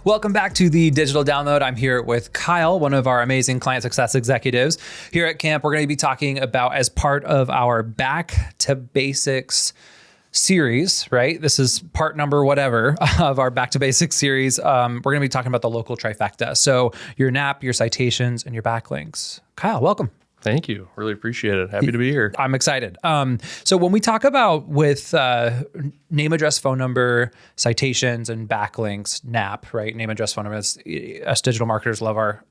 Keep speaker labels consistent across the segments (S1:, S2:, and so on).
S1: Welcome back to the Digital Download. I'm here with Kyle, one of our amazing client success executives. Here at camp, we're going to be talking about, as part of our Back to Basics series, right? This is part number whatever of our Back to Basics series. We're going to be talking about the local trifecta. So your NAP, your citations, and your backlinks. Kyle, welcome.
S2: Thank you. Really appreciate it. Happy to be here.
S1: I'm excited. So when we talk about with name, address, phone number, citations, and backlinks, NAP, right? Name, address, phone number. Us digital marketers love our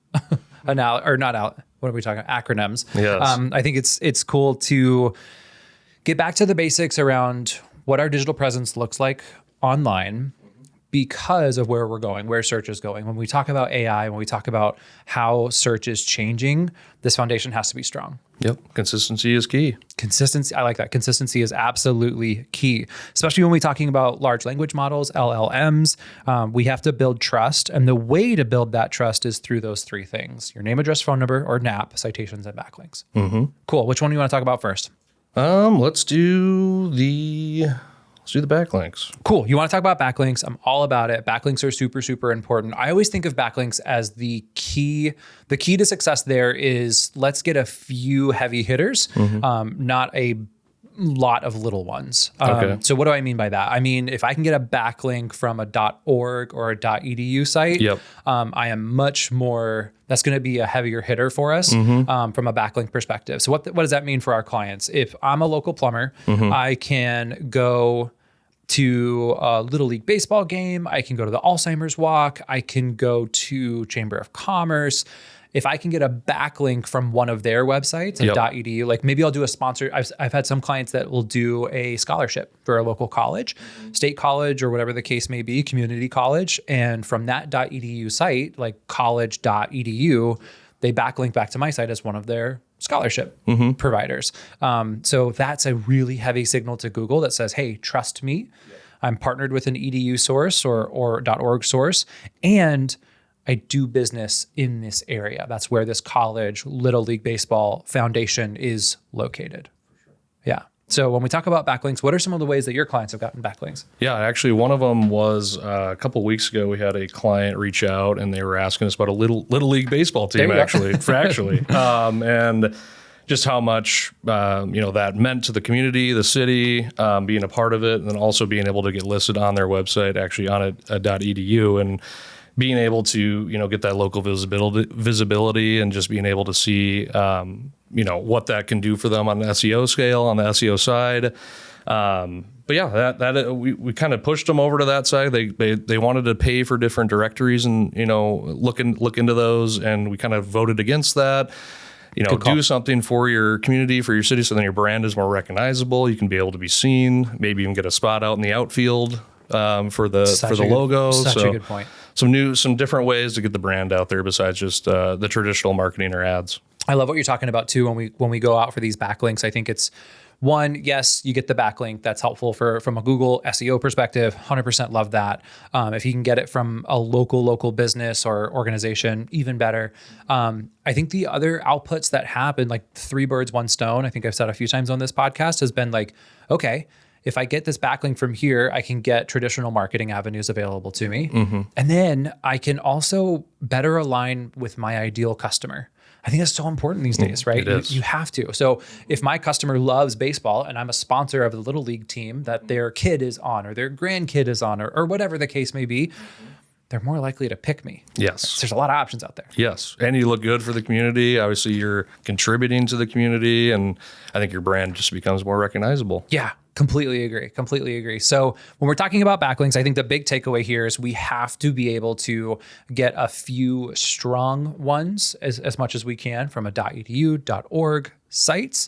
S1: what are we talking? Acronyms.
S2: Yes.
S1: I think it's cool to get back to the basics around what our digital presence looks like online, because of where we're going, where search is going. When we talk about AI, when we talk about how search is changing, this foundation has to be strong.
S2: Yep. Consistency is key.
S1: Consistency. I like that. Consistency is absolutely key, especially when we're talking about large language models, LLMs. We have to build trust. And the way to build that trust is through those three things: your name, address, phone number, or NAP, citations, and backlinks. Mm-hmm. Cool. Which one do you want to talk about first?
S2: Let's do the backlinks.
S1: Cool. You want to talk about backlinks? I'm all about it. Backlinks are super, super important. I always think of backlinks as the key. The key to success there is, let's get a few heavy hitters, not a lot of little ones.
S2: Okay.
S1: So what do I mean by that? I mean, if I can get a backlink from a .org or a .edu site,
S2: Yep.
S1: I am much more, that's going to be a heavier hitter for us from a backlink perspective. So what does that mean for our clients? If I'm a local plumber, I can go to a Little League baseball game. I can go to the Alzheimer's walk. I can go to Chamber of Commerce. If I can get a backlink from one of their websites, like .edu, like maybe I'll do a sponsor. I've had some clients that will do a scholarship for a local college, state college, or whatever the case may be, community college. And from that .edu site, like college.edu, they backlink back to my site as one of their scholarship providers. So that's a really heavy signal to Google that says, hey, trust me. I'm partnered with an edu source or .org source, and I do business in this area. That's where this college, Little League Baseball Foundation is located. Yeah. So when we talk about backlinks, what are some of the ways that your clients have gotten backlinks?
S2: Yeah, actually, one of them was a couple of weeks ago. We had a client reach out, and they were asking us about a little League baseball team, actually, and just how much that meant to the community, the city, being a part of it, and then also being able to get listed on their website, actually on a .edu, and being able to get that local visibility, and just being able to see what that can do for them on the SEO scale, on the SEO side. But yeah, that we kind of pushed them over to that side. They wanted to pay for different directories and look into those, and we kind of voted against that. Do something for your community, for your city, so then your brand is more recognizable. You can be able to be seen. Maybe even get a spot out in the outfield for the logo.
S1: Such a good point.
S2: Some different ways to get the brand out there besides just the traditional marketing or ads.
S1: I love what you're talking about too. When we go out for these backlinks, I think it's one, yes, you get the backlink. That's helpful from a Google SEO perspective. 100% love that. If you can get it from a local business or organization, even better. I think the other outputs that happen, like 3 birds, 1 stone, I think I've said a few times on this podcast, has been like, okay, if I get this backlink from here, I can get traditional marketing avenues available to me. And then I can also better align with my ideal customer. I think that's so important these days, right?
S2: It is.
S1: You have to. So if my customer loves baseball and I'm a sponsor of the Little League team that their kid is on, or their grandkid is on, or whatever the case may be, they're more likely to pick me.
S2: Yes.
S1: There's a lot of options out there.
S2: Yes. And you look good for the community. Obviously, you're contributing to the community, and I think your brand just becomes more recognizable.
S1: Yeah. Completely agree. So when we're talking about backlinks, I think the big takeaway here is we have to be able to get a few strong ones as much as we can from a .edu, .org sites.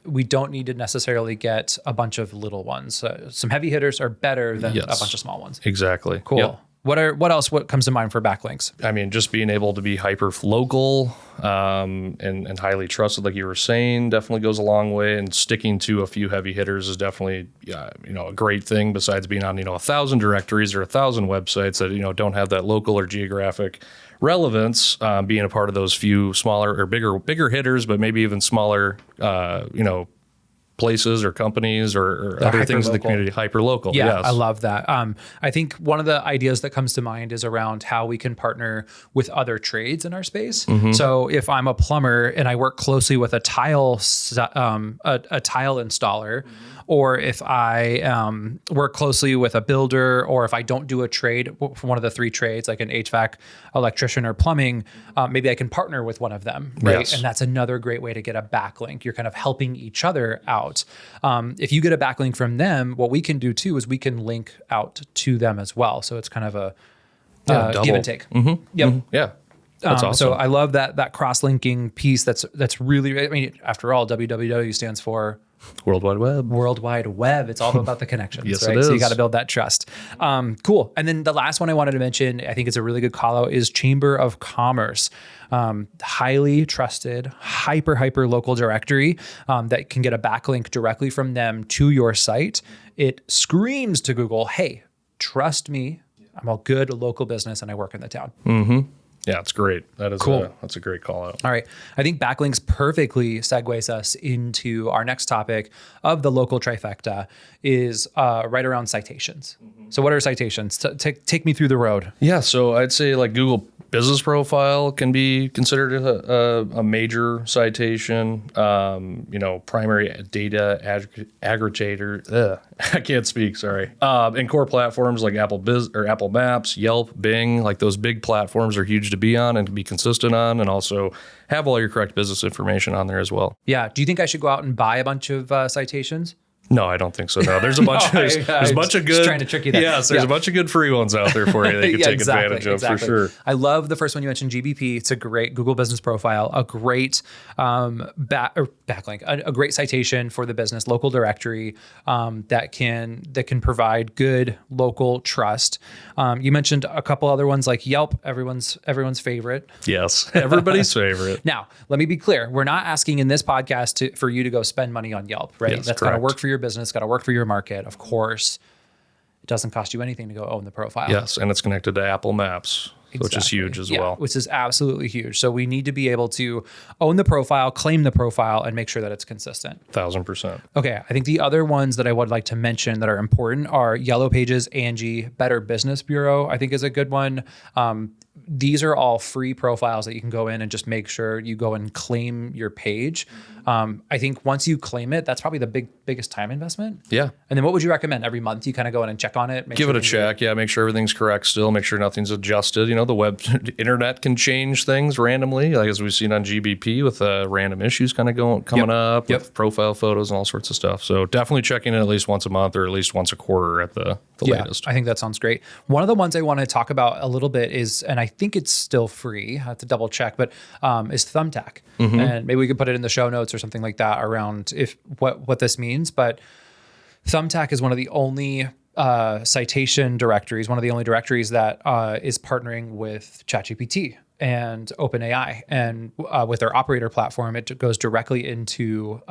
S1: We don't need to necessarily get a bunch of little ones. Some heavy hitters are better than a bunch of small ones.
S2: Exactly.
S1: Cool.
S2: Yep.
S1: What comes to mind for backlinks?
S2: I mean, just being able to be hyper-local and highly trusted, like you were saying, definitely goes a long way. And sticking to a few heavy hitters is definitely, a great thing. Besides being on, 1,000 directories or 1,000 websites that don't have that local or geographic relevance, being a part of those few smaller or bigger hitters, but maybe even smaller, places or companies or other things in the community. Hyperlocal.
S1: Yeah,
S2: yes.
S1: I love that. I think one of the ideas that comes to mind is around how we can partner with other trades in our space. So if I'm a plumber and I work closely with a tile installer, or if I work closely with a builder, or if I don't do a trade for one of the 3 trades, like an HVAC, electrician, or plumbing, maybe I can partner with one of them, right?
S2: Yes.
S1: And that's another great way to get a backlink. You're kind of helping each other out. If you get a backlink from them, what we can do too is we can link out to them as well. So it's kind of a give and take. Yep.
S2: Yeah. That's awesome.
S1: So I love that cross-linking piece. That's really, I mean, after all, www stands for
S2: World Wide Web.
S1: World Wide Web. It's all about the connections,
S2: Yes,
S1: right?
S2: it
S1: So you
S2: is.
S1: got to build that trust. Cool. And then the last one I wanted to mention, I think it's a really good call out, is Chamber of Commerce. Highly trusted, hyper local directory that can get a backlink directly from them to your site. It screams to Google, hey, trust me. I'm a good local business and I work in the town.
S2: Yeah, it's great. That is
S1: Cool.
S2: That's a great call out.
S1: All right. I think backlinks perfectly segues us into our next topic of the local trifecta is right around citations. So what are citations? Take me through the road.
S2: Yeah, so I'd say like Google Business Profile can be considered a major citation. Primary data aggregator. I can't speak. Sorry. And core platforms like Apple Maps, Yelp, Bing, like those big platforms are huge to be on and to be consistent on, and also have all your correct business information on there as well.
S1: Yeah. Do you think I should go out and buy a bunch of citations?
S2: No, I don't think so. No, there's a bunch. There's a bunch of good.
S1: Just trying to trick you there.
S2: Yes, there's a bunch of good free ones out there for you that you can take advantage of for sure.
S1: I love the first one you mentioned, GBP. It's a great Google Business Profile, a great backlink, a great citation for the business, local directory that can provide good local trust. You mentioned a couple other ones like Yelp, everyone's favorite.
S2: Yes, everybody's favorite.
S1: Now, let me be clear. We're not asking in this podcast for you to go spend money on Yelp, right?
S2: Yes,
S1: That's got to work for your business, got to work for your market. Of course, it doesn't cost you anything to go own the profile.
S2: Yes, and it's connected to Apple Maps, which is huge as well.
S1: Which is absolutely huge. So we need to be able to own the profile, claim the profile, and make sure that it's consistent.
S2: 1000%.
S1: Okay, I think the other ones that I would like to mention that are important are Yellow Pages, Angie, Better Business Bureau, I think is a good one. These are all free profiles that you can go in and just make sure you go and claim your page. I think once you claim it, that's probably the biggest time investment.
S2: Yeah.
S1: And then what would you recommend? Every month you kind of go in and check on it?
S2: Give it a check. Yeah, make sure everything's correct still. Make sure nothing's adjusted. The internet can change things randomly, like as we've seen on GBP with random issues kind of coming up with profile photos and all sorts of stuff. So definitely checking in at least once a month or at least once a quarter at the latest.
S1: I think that sounds great. One of the ones I want to talk about a little bit is, and I think it's still free, I have to double check, but is Thumbtack. And maybe we could put it in the show notes or something like that around what this means. But Thumbtack is one of the only citation directories, one of the only directories that is partnering with ChatGPT and OpenAI. And with their operator platform, it goes directly into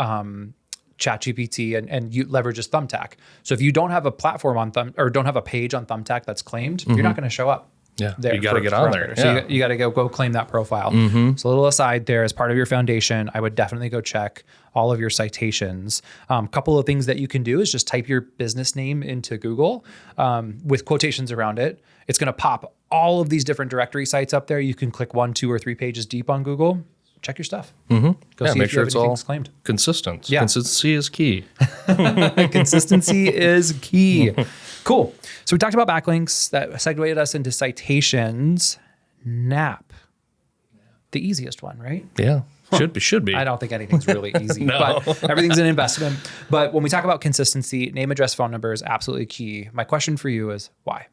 S1: ChatGPT and you leverages Thumbtack. So if you don't have a platform on don't have a page on Thumbtack that's claimed, you're not going to show up.
S2: Yeah, you got to get on there.
S1: So you got to go claim that profile. So a little aside there, as part of your foundation, I would definitely go check all of your citations. A couple of things that you can do is just type your business name into Google with quotations around it. It's going to pop all of these different directory sites up there. You can click 1, 2, or 3 pages deep on Google. Check your stuff. Go see
S2: make
S1: if
S2: sure
S1: you have
S2: it's all
S1: claimed.
S2: consistent.
S1: Yeah.
S2: Consistency is key.
S1: Consistency is key. Cool. So we talked about backlinks. That segued us into citations. NAP. The easiest one, right?
S2: Yeah. Should be.
S1: I don't think anything's really easy,
S2: No.
S1: but everything's an investment. But when we talk about consistency, name, address, phone number is absolutely key. My question for you is why?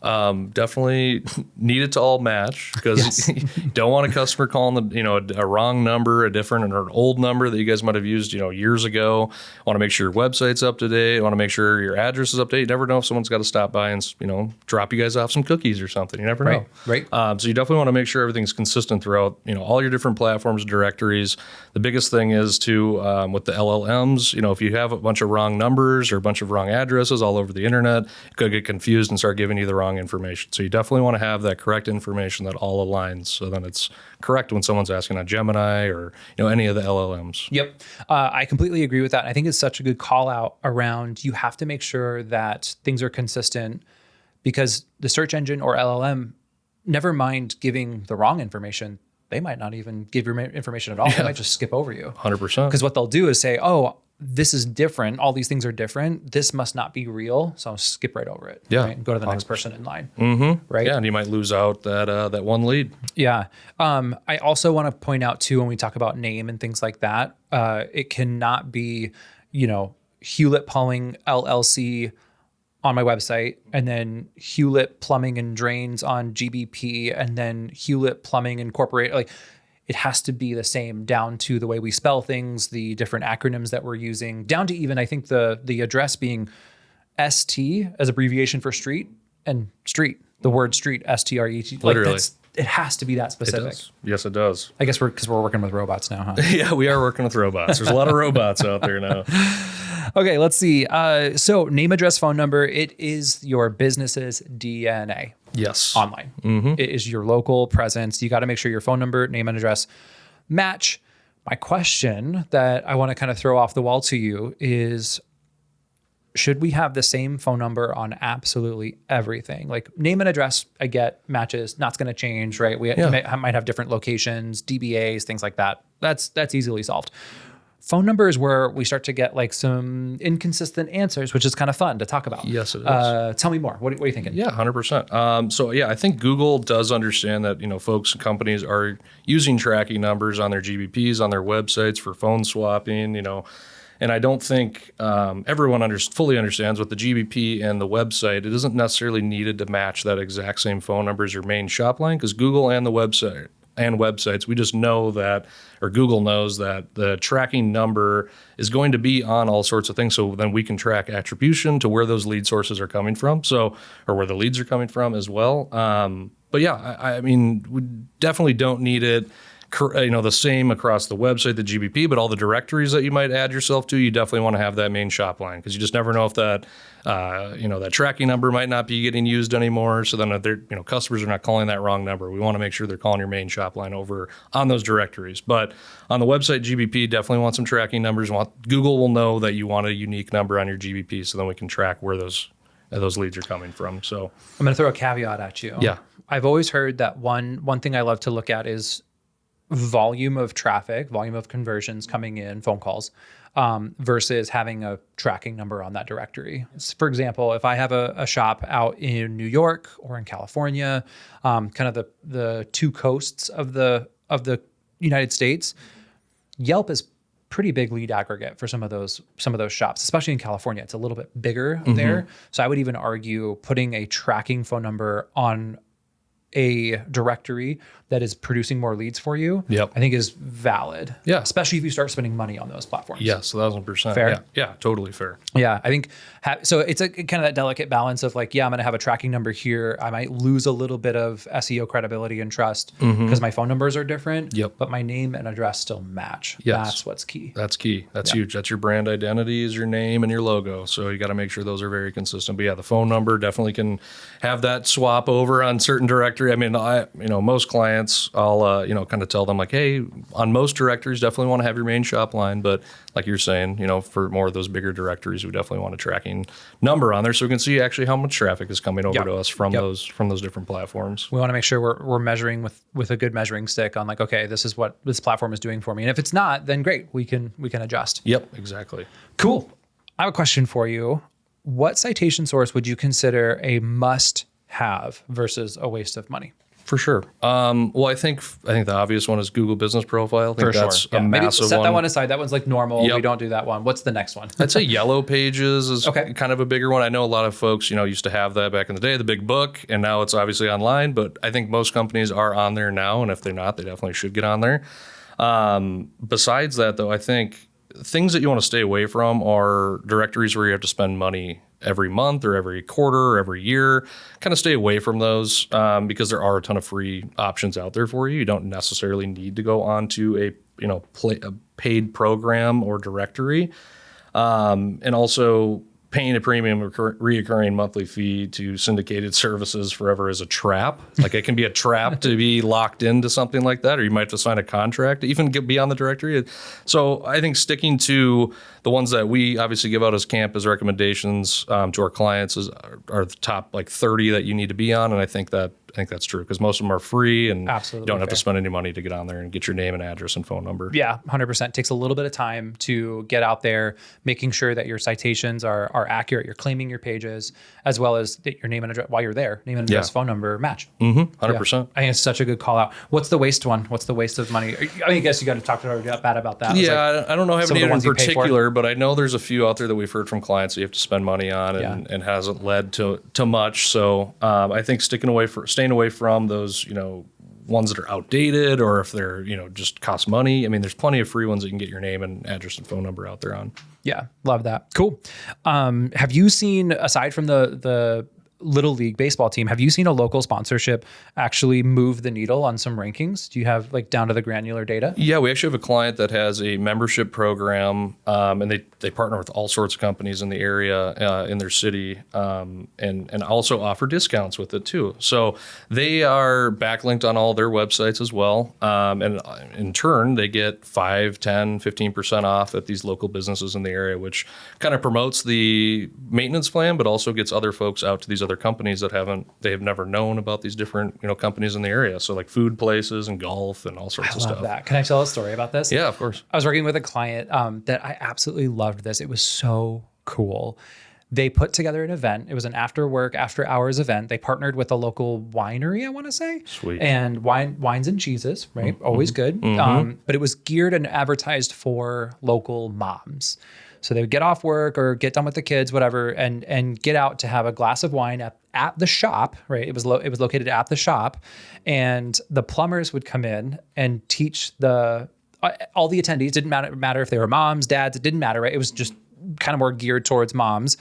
S2: Definitely need it to all match because you don't want a customer calling a wrong number, or an old number that you guys might have used, years ago. Want to make sure your website's up to date. Want to make sure your address is up to date. You never know if someone's got to stop by and, drop you guys off some cookies or something. You never know.
S1: Right.
S2: So you definitely want to make sure everything's consistent throughout, all your different platforms, directories. The biggest thing is to, with the LLMs, if you have a bunch of wrong numbers or a bunch of wrong addresses all over the internet, it could get confused and start giving you the wrong wrong information. So you definitely want to have that correct information that all aligns. So then it's correct when someone's asking on Gemini or any of the LLMs.
S1: Yep. I completely agree with that. I think it's such a good call out around you have to make sure that things are consistent, because the search engine or LLM, never mind giving the wrong information, they might not even give your information at all. They might just skip over you.
S2: 100%.
S1: Because what they'll do is say, oh, this is different. All these things are different. This must not be real. So I'll skip right over it.
S2: Yeah.
S1: Right? And go to the next person in line.
S2: Right. Yeah. And you might lose out that one lead.
S1: Yeah. I also want to point out too, when we talk about name and things like that, it cannot be, Hulett Plumbing LLC on my website, and then Hulett Plumbing and Drains on GBP, and then Hulett Plumbing Incorporated. Like, it has to be the same, down to the way we spell things, the different acronyms that we're using, down to even, I think, the address being ST as abbreviation for street, and street, the word street, STRET.
S2: Literally.
S1: It has to be that specific.
S2: It does. Yes, it does.
S1: I guess because we're working with robots now, huh?
S2: Yeah, we are working with robots. There's a lot of robots out there now.
S1: Okay, let's see. So name, address, phone number, it is your business's DNA.
S2: Yes.
S1: Online. It is your local presence. You got to make sure your phone number, name, and address match. My question that I want to kind of throw off the wall to you is, should we have the same phone number on absolutely everything? Like, name and address, I get, matches, not's going to change, right? We might have different locations, DBAs, things like that. That's easily solved. Phone number is where we start to get like some inconsistent answers, which is kind of fun to talk about.
S2: Yes, it is.
S1: Tell me more. What are you thinking?
S2: Yeah, 100%. So yeah, I think Google does understand that, folks and companies are using tracking numbers on their GBPs, on their websites for phone swapping, and I don't think everyone fully understands with the GBP and the website. It isn't necessarily needed to match that exact same phone number as your main shop line, because Google and the website and websites, we just know that, or Google knows that the tracking number is going to be on all sorts of things. So then we can track attribution to where those lead sources are coming from. So, or where the leads are coming from as well. But yeah, I mean, we definitely don't need it, the same across the website, the GBP, but all the directories that you might add yourself to, you definitely want to have that main shop line, because you just never know if that, that tracking number might not be getting used anymore. So then customers are not calling that wrong number. We want to make sure they're calling your main shop line over on those directories. But on the website, GBP, definitely want some tracking numbers. Google will know that you want a unique number on your GBP, so then we can track where those leads are coming from. So
S1: I'm going to throw a caveat at you.
S2: Yeah.
S1: I've always heard that one thing I love to look at is volume of traffic, volume of conversions coming in, phone calls, versus having a tracking number on that directory. For example, if I have a shop out in New York or in California, kind of the two coasts of the United States, Yelp is pretty big lead aggregate for some of those shops, especially in California. It's a little bit bigger there. So I would even argue putting a tracking phone number on a directory that is producing more leads for you, I think is valid.
S2: Yeah.
S1: Especially if you start spending money on those platforms.
S2: Yes, 1,000%.
S1: Fair?
S2: Yeah, totally fair.
S1: Yeah, I think, so it's a kind of that delicate balance of like, I'm going to have a tracking number here. I might lose a little bit of SEO credibility and trust because my phone numbers are different, but my name and address still match.
S2: Yes.
S1: That's what's key.
S2: That's key. That's huge. That's your brand identity, is your name and your logo. So you got to make sure those are very consistent. But yeah, the phone number definitely can have that swap over on certain directory. I mean, most clients, I'll, kind of tell them like, hey, on most directories, definitely want to have your main shop line. But like you're saying, for more of those bigger directories, we definitely want a tracking number on there so we can see actually how much traffic is coming over to us from those different platforms.
S1: We want to make sure we're measuring with a good measuring stick on like, okay, this is what this platform is doing for me. And if it's not, then great, we can adjust.
S2: Yep, exactly.
S1: Cool. I have a question for you. What citation source would you consider a must have versus a waste of money?
S2: For sure. Well, I think the obvious one is Google Business Profile. I think that's a massive one.
S1: Set that one aside. That one's like normal. We don't do that one. What's the next one?
S2: I'd say Yellow Pages is kind of a bigger one. I know a lot of folks, used to have that back in the day, the big book, and now it's obviously online. But I think most companies are on there now, and if they're not, they definitely should get on there. Besides that, though, I think things that you want to stay away from are directories where you have to spend money every month or every quarter or every year. Kind of stay away from those because there are a ton of free options out there for you. You don't necessarily need to go onto a paid program or directory. And also paying a premium reoccurring monthly fee to syndicated services forever is a trap. Like, it can be a trap to be locked into something like that, or you might have to sign a contract to even be on the directory. So I think sticking to the ones that we obviously give out as camp as recommendations to our clients are the top like 30 that you need to be on. And I think that's true, because most of them are free, and
S1: Absolutely
S2: you don't have to spend any money to get on there and get your name and address and phone number.
S1: Yeah, 100%. Takes a little bit of time to get out there, making sure that your citations are accurate, you're claiming your pages, as well as that your name and address, while you're there, name and address, phone number match.
S2: 100%.
S1: Yeah. I think it's such a good call out. What's the waste one? What's the waste of money? I mean, I guess you got to talk to her bad about that.
S2: Yeah, I don't know, have any in particular, but I know there's a few out there that we've heard from clients that you have to spend money on, and hasn't led to much. So I think staying away from those, ones that are outdated, or if they're, just cost money. I mean, there's plenty of free ones that you can get your name and address and phone number out there on.
S1: Yeah, love that. Cool. Have you seen, aside from the Little League baseball team, have you seen a local sponsorship actually move the needle on some rankings? Do you have like down to the granular data? Yeah,
S2: we actually have a client that has a membership program, and they partner with all sorts of companies in the area, in their city, and also offer discounts with it too. So they are backlinked on all their websites as well. And in turn, they get 5, 10, 15% off at these local businesses in the area, which kind of promotes the maintenance plan, but also gets other folks out to these other companies that they have never known about these different, companies in the area. So like food places and golf and all sorts of stuff.
S1: I love that. Can I tell a story about this?
S2: Yeah, of course.
S1: I was working with a client that I absolutely loved this. It was so cool. They put together an event. It was an after hours event. They partnered with a local winery, I want to say.
S2: Sweet.
S1: And wines and cheeses, right? Mm-hmm. Always good. Mm-hmm. But it was geared and advertised for local moms. So they would get off work or get done with the kids, whatever, and get out to have a glass of wine at the shop, right? It was located at the shop, and the plumbers would come in and teach all the attendees. Didn't matter if they were moms, dads. It didn't matter, right? It was just kind of more geared towards moms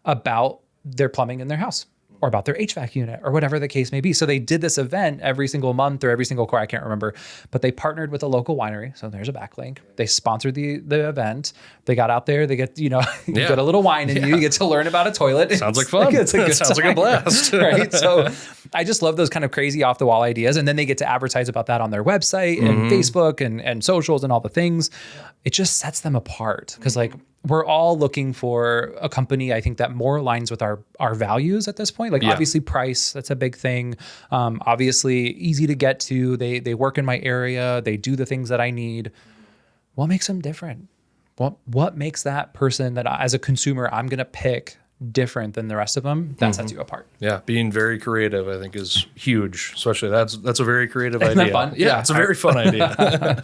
S1: about their plumbing in their house, or about their HVAC unit, or whatever the case may be. So they did this event every single month or every single quarter, I can't remember, but they partnered with a local winery. So there's a backlink. They sponsored the event. They got out there, they get, you get a little wine in you get to learn about a toilet.
S2: Sounds like fun.
S1: It's a good
S2: Sounds like a blast.
S1: Right? So I just love those kind of crazy off the wall ideas. And then they get to advertise about that on their website and Facebook and socials and all the things. It just sets them apart, because we're all looking for a company, I think, that more aligns with our values at this point. Obviously price, that's a big thing. Obviously easy to get to. They work in my area. They do the things that I need. What makes them different? What makes that person that as a consumer, I'm going to pick different than the rest of them? That sets you apart.
S2: Yeah. Being very creative, I think, is huge. Especially that's a very creative
S1: Isn't
S2: idea.
S1: That fun?
S2: Yeah, it's a very fun idea.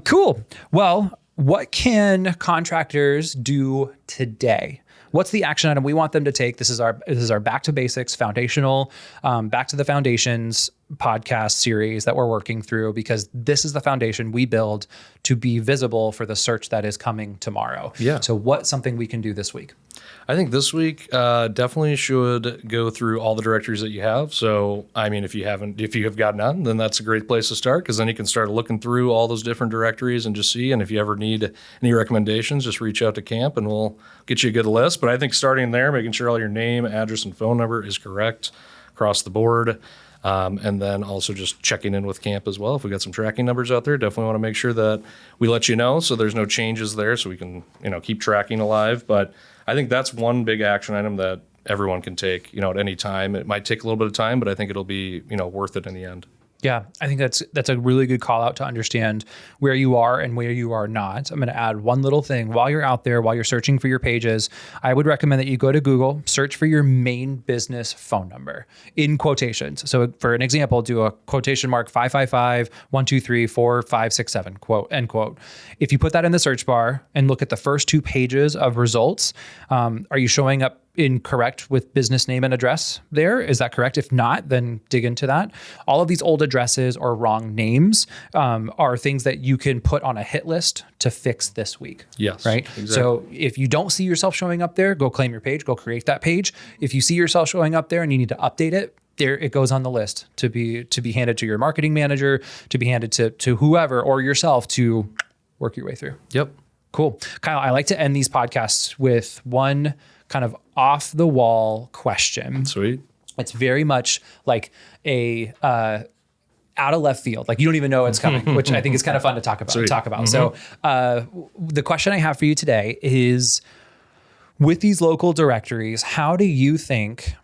S1: Cool. Well, what can contractors do today? What's the action item we want them to take? This is our Back to Basics foundational, Back to the Foundations podcast series that we're working through, because this is the foundation we build to be visible for the search that is coming tomorrow.
S2: Yeah.
S1: So what's something we can do this week?
S2: I think this week definitely should go through all the directories that you have. So, I mean, if you have got none, then that's a great place to start, because then you can start looking through all those different directories and just see. And if you ever need any recommendations, just reach out to camp and we'll get you a good list. But I think starting there, making sure all your name, address, and phone number is correct across the board. And then also just checking in with camp as well. If we got some tracking numbers out there, definitely want to make sure that we let you know, so there's no changes there, so we can, keep tracking alive. But I think that's one big action item that everyone can take, at any time. It might take a little bit of time, but I think it'll be, worth it in the end.
S1: Yeah, I think that's a really good call out to understand where you are and where you are not. I'm going to add one little thing. While you're out there, while you're searching for your pages, I would recommend that you go to Google, search for your main business phone number in quotations. So for an example, do a quotation mark 555-123-4567, quote, end quote. If you put that in the search bar and look at the first 2 pages of results, are you showing up incorrect with business name and address there? Is that correct? If not, then dig into that. All of these old addresses or wrong names are things that you can put on a hit list to fix this week.
S2: Yes.
S1: Right? Exactly. So if you don't see yourself showing up there, go claim your page, go create that page. If you see yourself showing up there and you need to update it, there it goes on the list to be handed to your marketing manager, to be handed to whoever or yourself to work your way through.
S2: Yep.
S1: Cool. Kyle, I like to end these podcasts with one kind of off the wall question.
S2: Sweet.
S1: It's very much like a out of left field. Like you don't even know it's coming, which I think is kind of fun to talk about.
S2: Sweet.
S1: So the question I have for you today is, with these local directories, how do you think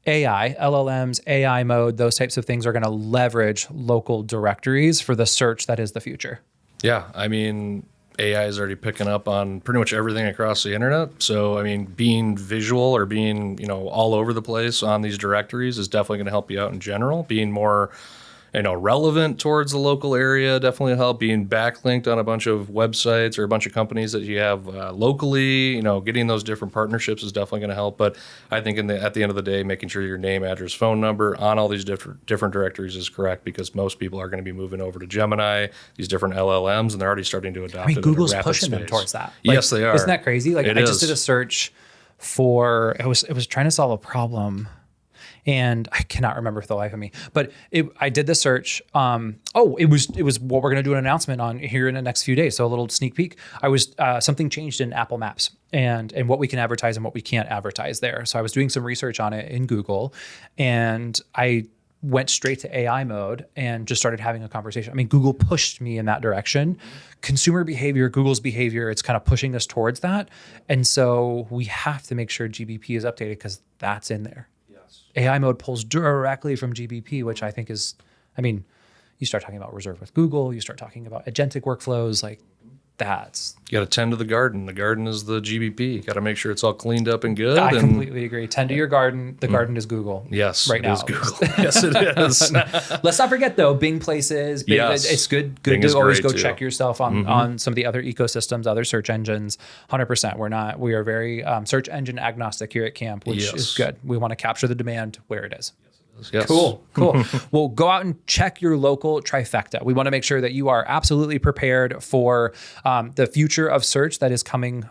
S1: AI, LLMs, AI mode, those types of things are going to leverage local directories for the search that is the future?
S2: Yeah, I mean, AI is already picking up on pretty much everything across the internet. So, I mean, being visual or being, all over the place on these directories is definitely going to help you out in general. Being more, relevant towards the local area definitely help. Being backlinked on a bunch of websites or a bunch of companies that you have locally, getting those different partnerships is definitely going to help. But I think at the end of the day, making sure your name, address, phone number on all these different directories is correct, because most people are going to be moving over to Gemini, these different LLMs, and they're already starting to adopt it.
S1: Google's pushing them towards that.
S2: Yes, they are.
S1: Isn't that crazy? Like
S2: I
S1: just did a search for, it was trying to solve a problem. And I cannot remember for the life of me, but I did the search. It was what we're going to do an announcement on here in the next few days. So a little sneak peek. Something changed in Apple Maps and what we can advertise and what we can't advertise there. So I was doing some research on it in Google, and I went straight to AI mode and just started having a conversation. I mean, Google pushed me in that direction. Consumer behavior, Google's behavior, it's kind of pushing us towards that. And so we have to make sure GBP is updated, because that's in there. AI mode pulls directly from GBP, which I think is, you start talking about reserve with Google, you start talking about agentic workflows, like that's.
S2: You got to tend to the garden. The garden is the GBP. You got to make sure it's all cleaned up and good.
S1: I completely agree. Tend to your garden. The garden is Google.
S2: Yes,
S1: right now.
S2: Is Google. Yes, it is.
S1: Let's not forget though, Bing Places.
S2: Yes.
S1: It's good
S2: Bing
S1: to always go
S2: too.
S1: check yourself on some of the other ecosystems, other search engines. 100%. We are very search engine agnostic here at Camp, which is good. We want to capture the demand where it is.
S2: Yes.
S1: Cool. Well, go out and check your local trifecta. We want to make sure that you are absolutely prepared for the future of search that is coming.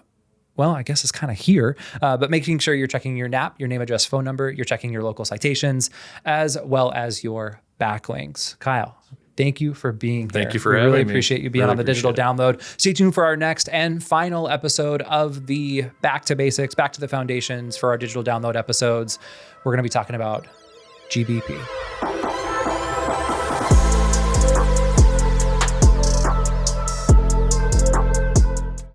S1: Well, I guess it's kind of here, but making sure you're checking your NAP, your name, address, phone number, you're checking your local citations, as well as your backlinks. Kyle, thank you for being here.
S2: Thank you for having me.
S1: Really appreciate you being on the digital download. Stay tuned for our next and final episode of the Back to Basics, Back to the Foundations for our digital download episodes. We're going to be talking about GBP.